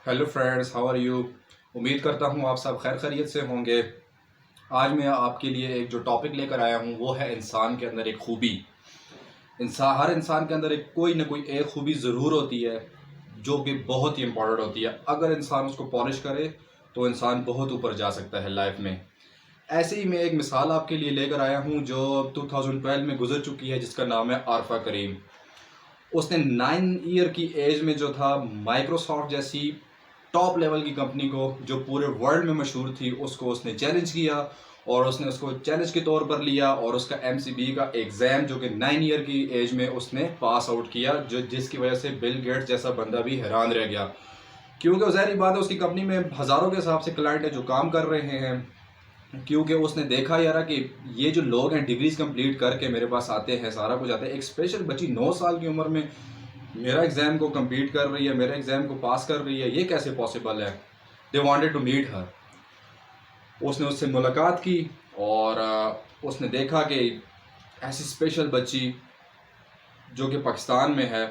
Hello friends, how are you. उम्मीद करता हूँ आप सब खैर खैरियत से होंगे। आज मैं आपके लिए एक जो टॉपिक लेकर आया हूँ वो है इंसान के अंदर एक खूबी। हर इंसान के अंदर एक कोई ना कोई एक खूबी ज़रूर होती है जो कि बहुत ही इम्पोर्टेंट होती है। अगर इंसान उसको पॉलिश करे तो इंसान बहुत ऊपर जा सकता है लाइफ में। ऐसे ही मैं एक मिसाल आपके लिए लेकर आया हूँ जो 2012 में गुजर चुकी है, जिसका नाम है आरफा करीम। उसने 9 ईयर की एज में जो था माइक्रोसॉफ्ट जैसी टॉप लेवल की कंपनी को, जो पूरे वर्ल्ड में मशहूर थी, उसको उसने चैलेंज किया और उसने उसको चैलेंज के तौर पर लिया और उसका एमसीबी का एग्ज़ाम जो कि 9 ईयर की एज में उसने पास आउट किया, जो जिसकी वजह से बिल गेट्स जैसा बंदा भी हैरान रह गया। क्योंकि ज़ाहिर बात है, उसकी कंपनी में हज़ारों के हिसाब से क्लाइंट है जो काम कर रहे हैं। क्योंकि उसने देखा यार कि ये जो लोग हैं डिग्रीज कंप्लीट करके मेरे पास आते हैं, सारा कुछ आते हैं, एक स्पेशल बच्ची 9 साल की उम्र में मेरा एग्ज़ाम को कंप्लीट कर रही है, मेरे एग्ज़ाम को पास कर रही है, ये कैसे पॉसिबल है। They wanted to meet her. उसने उससे मुलाकात की और उसने देखा कि ऐसी स्पेशल बच्ची जो कि पाकिस्तान में है,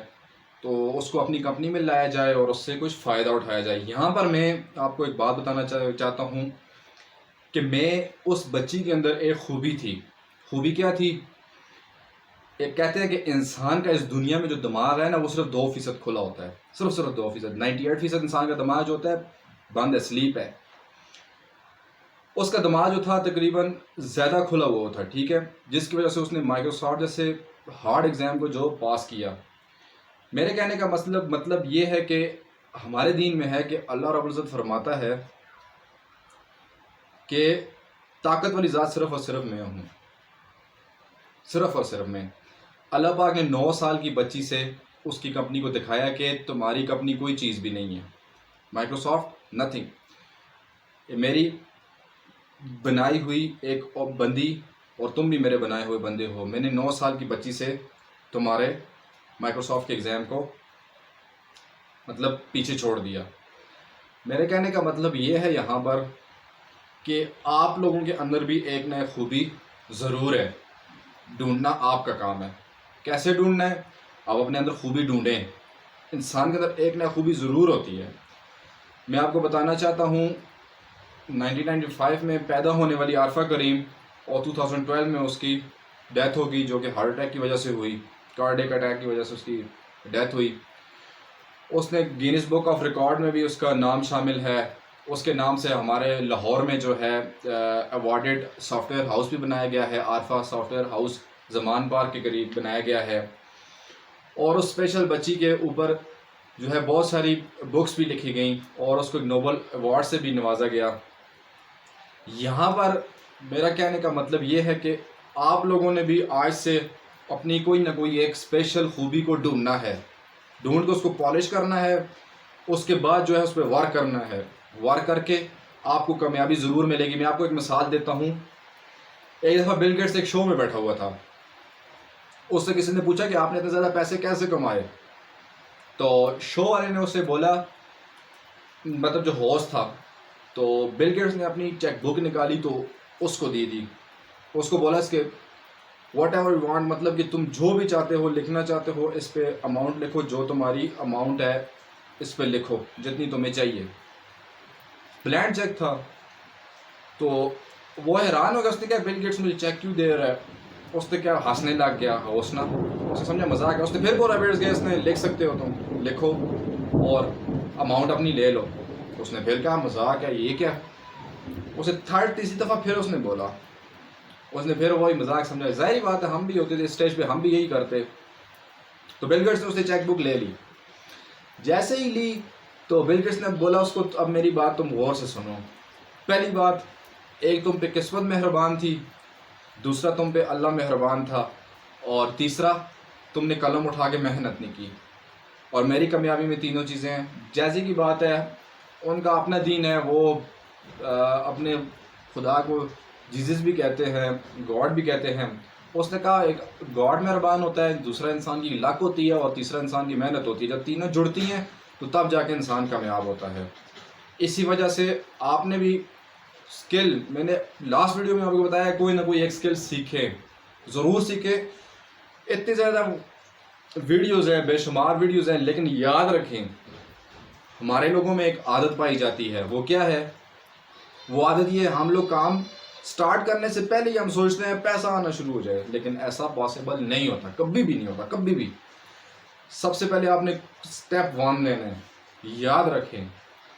तो उसको अपनी कंपनी में लाया जाए और उससे कुछ फ़ायदा उठाया जाए। यहाँ पर मैं आपको एक बात बताना चाहता हूँ कि मैं उस बच्ची के अंदर एक खूबी थी। खूबी क्या थी? एक कहते हैं कि इंसान का इस दुनिया में जो दिमाग है ना, वो सिर्फ 2% खुला होता है। सिर्फ 2%। 98% इंसान का दिमाग जो होता है बंद है, स्लीप है। उसका दिमाग जो था तकरीबन ज़्यादा खुला हुआ था, ठीक है, जिसकी वजह से उसने माइक्रोसॉफ्ट जैसे हार्ड एग्ज़ाम को जो पास किया। मेरे कहने का मतलब ये है कि हमारे दीन में है कि अल्लाह रब्बुल इज़्ज़त फरमाता है कि ताकत वाली ज़ात सिर्फ़ और सिर्फ मैं हूँ। सिर्फ़ और सिर्फ मैं। अल्लाह पाक ने 9 साल की बच्ची से उसकी कंपनी को दिखाया कि तुम्हारी कंपनी कोई चीज़ भी नहीं है। Microsoft nothing. ये मेरी बनाई हुई एक बंदी और तुम भी मेरे बनाए हुए बंदे हो। मैंने 9 साल की बच्ची से तुम्हारे माइक्रोसॉफ्ट के एग्ज़ाम को पीछे छोड़ दिया। मेरे कहने का मतलब ये है यहाँ पर कि आप लोगों के अंदर भी एक नया खूबी ज़रूर है, ढूंढना आपका काम है। कैसे ढूंढना है? आप अपने अंदर खूबी ढूंढें। इंसान के अंदर एक नया खूबी ज़रूर होती है। मैं आपको बताना चाहता हूँ 1995 में पैदा होने वाली आरफा करीम और 2012 में उसकी डेथ होगी, जो कि हार्ट अटैक की वजह से हुई, कार्डियक अटैक की वजह से उसकी डेथ हुई। उसने गिनीज बुक ऑफ रिकॉर्ड में भी उसका नाम शामिल है। उसके नाम से हमारे लाहौर में जो है अवार्डेड सॉफ्टवेयर हाउस भी बनाया गया है। Arfa software house Zaman park के करीब बनाया गया है। और उस स्पेशल बच्ची के ऊपर जो है बहुत सारी बुक्स भी लिखी गई और उसको एक नोबल अवार्ड से भी नवाजा गया। यहाँ पर मेरा कहने का मतलब ये है कि आप लोगों ने भी आज से अपनी कोई ना कोई एक स्पेशल खूबी को ढूंढना है, ढूंढ के उसको पॉलिश करना है। उसके बाद जो है उस पर वर्क करना है। वर्क करके आपको कामयाबी ज़रूर मिलेगी। मैं आपको एक मिसाल देता हूँ। एक दफ़ा बिल गेट्स एक शो में बैठा हुआ था। उससे किसी ने पूछा कि आपने इतने ज़्यादा पैसे कैसे कमाए। तो शो वाले ने उससे बोला, जो होस्ट था, तो बिल गेट्स ने अपनी चेक बुक निकाली तो उसको दे दी। उसको बोला इसके वॉट एवर यू वांट, कि तुम जो भी चाहते हो लिखना चाहते हो, इस पे अमाउंट लिखो, जो तुम्हारी अमाउंट है इस पे लिखो जितनी तुम्हें चाहिए। ब्लैंक चेक था। तो वो हैरान हो गया। उसने क्या, बिल गेट्स मुझे चेक क्यों दे रहा है? उसने क्या हंसने लग गया, हौसना। उसने समझा मजाक है। उसने फिर बोला बैठ गया, इसने लिख सकते हो तुम, लिखो और अमाउंट अपनी ले लो। उसने फिर कहा मजाक है, ये क्या? उसे तीसरी दफ़ा फिर उसने बोला। उसने फिर वही मजाक समझा। जाहिर बात है, हम भी होते थे स्टेज पे, हम भी यही करते। तो बिल गेट्स ने उसने चेक बुक ले ली। जैसे ही ली तो बिल गेट्स ने बोला उसको, अब मेरी बात तुम गौर से सुनो। पहली बात, एक तुम पे किस्मत मेहरबान थी, दूसरा तुम पे अल्लाह मेहरबान था, और तीसरा तुमने कलम उठा के मेहनत नहीं की। और मेरी कामयाबी में तीनों चीज़ें हैं। जैसी की बात है, उनका अपना दीन है, वो अपने खुदा को जीसस भी कहते हैं, गॉड भी कहते हैं। उसने कहा एक गॉड मेहरबान होता है, दूसरा इंसान की लक होती है और तीसरा इंसान की मेहनत होती है। जब तीनों जुड़ती हैं तो तब जाके इंसान कामयाब होता है। इसी वजह से आपने भी स्किल, मैंने लास्ट वीडियो में आपको बताया, कोई ना कोई एक स्किल सीखें, ज़रूर सीखें। इतनी ज़्यादा वीडियोज़ हैं, बेशुमार वीडियोज़ हैं, लेकिन याद रखें हमारे लोगों में एक आदत पाई जाती है, वो क्या है? वो आदत ये है, हम लोग काम स्टार्ट करने से पहले ही हम सोचते हैं पैसा आना शुरू हो जाए, लेकिन ऐसा पॉसिबल नहीं होता, कभी भी नहीं होता, कभी भी। सबसे पहले आपने स्टेप 1 लेना है। याद रखें,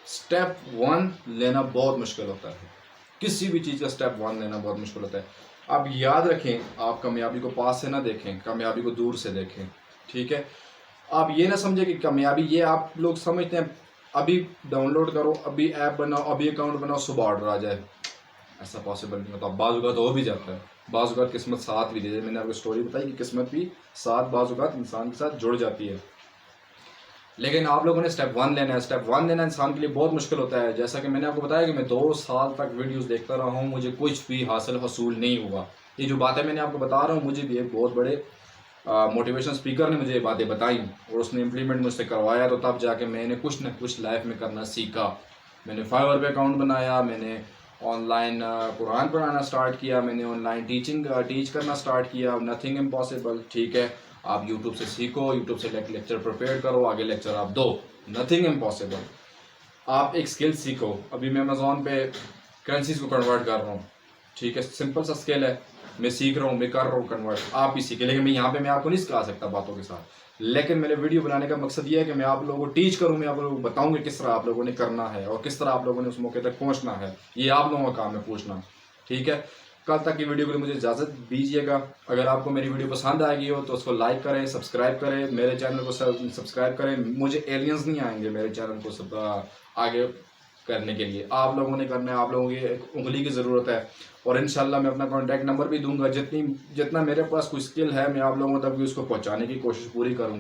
स्टेप 1 लेना बहुत मुश्किल होता है। किसी भी चीज़ का स्टेप 1 लेना बहुत मुश्किल होता है। आप याद रखें, आप कामयाबी को पास से ना देखें, कामयाबी को दूर से देखें, ठीक है? आप ये ना समझें कि कामयाबी ये आप लोग समझते हैं अभी डाउनलोड करो, अभी ऐप बनाओ, अभी अकाउंट बनाओ, सुबह ऑर्डर आ जाए। ऐसा पॉसिबल नहीं होता। बाज़-औक़ात हो भी जाता है, बाज़-औक़ात किस्मत साथ भी दे जाए। मैंने आपको स्टोरी बताई कि किस्मत भी साथ बाज़-औक़ात इंसान के साथ जुड़ जाती है। लेकिन आप लोगों ने स्टेप 1 लेना है। स्टेप 1 लेना इंसान के लिए बहुत मुश्किल होता है। जैसा कि मैंने आपको बताया कि मैं 2 साल तक वीडियोस देखता रहा हूँ, मुझे कुछ भी हसूल नहीं हुआ। ये जो बातें मैंने आपको बता रहा हूँ, मुझे भी एक बहुत बड़े मोटिवेशन स्पीकर ने मुझे ये बातें बताई और उसने इम्प्लीमेंट मुझसे करवाया, तो तब जाके मैंने कुछ ना कुछ लाइफ में करना सीखा। मैंने फाइवर पे अकाउंट बनाया, मैंने ऑनलाइन कुरान पढ़ाना स्टार्ट किया, मैंने ऑनलाइन टीच करना स्टार्ट किया। नथिंग इम्पॉसिबल, ठीक है? आप यूट्यूब से सीखो, यूट्यूब से लेक्चर प्रिपेयर करो, आगे लेक्चर आप दो। Nothing impossible. आप एक स्किल सीखो। अभी मैं अमेज़ॉन पे करेंसीज को कन्वर्ट कर रहा हूँ, ठीक है? सिंपल सा स्किल है, मैं सीख रहा हूँ, मैं कर रहा हूँ कन्वर्ट। आप भी सीखें, लेकिन मैं यहाँ पे मैं आपको नहीं सिखा सकता बातों के साथ। लेकिन मेरे वीडियो बनाने का मकसद ये है कि मैं आप लोगों को टीच करूँ, मैं आप लोगों को बताऊँ कि किस तरह आप लोगों ने करना है और किस तरह आप लोगों ने उस मौके तक पहुँचना है। ये आप लोगों का काम है पूछना, ठीक है? कल तक की वीडियो के लिए मुझे इजाज़त दीजिएगा। अगर आपको मेरी वीडियो पसंद आएगी हो तो उसको लाइक करें, सब्सक्राइब करें, मेरे चैनल को सब्सक्राइब करें। मुझे एलियंस नहीं आएंगे मेरे चैनल को आगे करने के लिए। आप लोगों ने करना है, आप लोगों की एक उंगली की ज़रूरत है। और इंशाल्लाह मैं अपना कॉन्टैक्ट नंबर भी दूंगा। जितना मेरे पास कोई स्किल है, मैं आप लोगों तक भी उसको पहुंचाने की कोशिश पूरी करूंगा।